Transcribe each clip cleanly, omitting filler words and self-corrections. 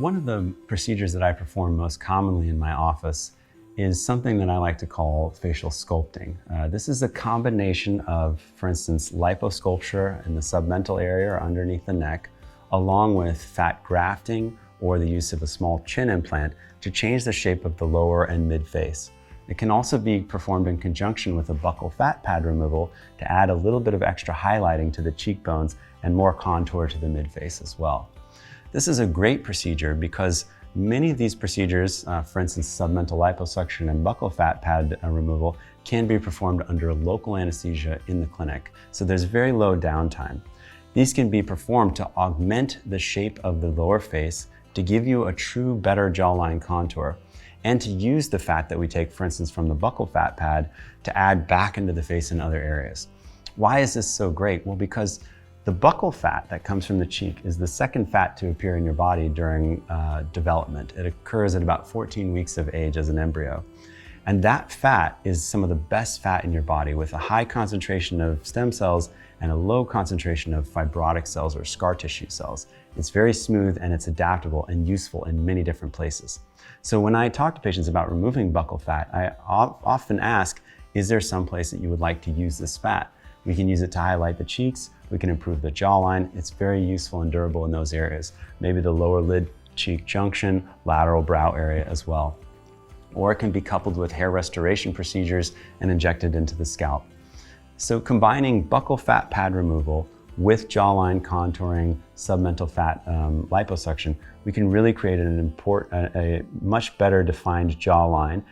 One of the procedures that I perform most commonly in my office is something that I like to call facial sculpting. This is a combination of, for instance, liposculpture in the submental area or underneath the neck, along with fat grafting or the use of a small chin implant to change the shape of the lower and mid face. It can also be performed in conjunction with a buccal fat pad removal to add a little bit of extra highlighting to the cheekbones and more contour to the mid face as well. This is a great procedure because many of these procedures, for instance, submental liposuction and buccal fat pad removal, can be performed under local anesthesia in the clinic, so there's very low downtime. These can be performed to augment the shape of the lower face, to give you a true, better jawline contour, and to use the fat that we take, for instance, from the buccal fat pad to add back into the face in other areas. Why is this so great? Well, because the buccal fat that comes from the cheek is the second fat to appear in your body during development. It occurs at about 14 weeks of age as an embryo. And that fat is some of the best fat in your body, with a high concentration of stem cells and a low concentration of fibrotic cells or scar tissue cells. It's very smooth and it's adaptable and useful in many different places. So when I talk to patients about removing buccal fat, I often ask, is there some place that you would like to use this fat? We can use it to highlight the cheeks, we can improve the jawline. It's very useful and durable in those areas. Maybe the lower lid cheek junction, lateral brow area as well. Or it can be coupled with hair restoration procedures and injected into the scalp. So combining buccal fat pad removal with jawline contouring, submental fat liposuction, we can really create a much better defined jawline,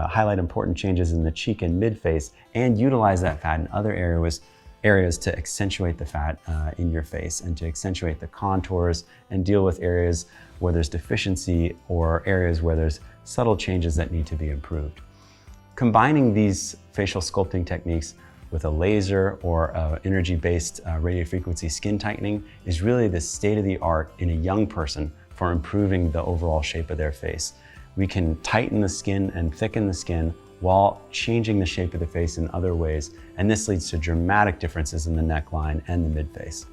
highlight important changes in the cheek and mid face, and utilize that fat in other areas to accentuate the fat in your face and to accentuate the contours and deal with areas where there's deficiency or areas where there's subtle changes that need to be improved. Combining these facial sculpting techniques with a laser or energy-based radiofrequency skin tightening is really the state-of-the-art in a young person for improving the overall shape of their face. We can tighten the skin and thicken the skin while changing the shape of the face in other ways, and this leads to dramatic differences in the neckline and the mid-face.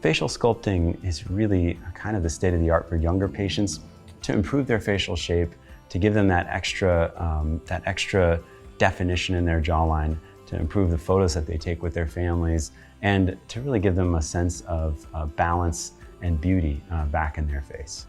Facial sculpting is really kind of the state-of-the-art for younger patients to improve their facial shape, to give them that extra definition in their jawline, to improve the photos that they take with their families, and to really give them a sense of balance and beauty back in their face.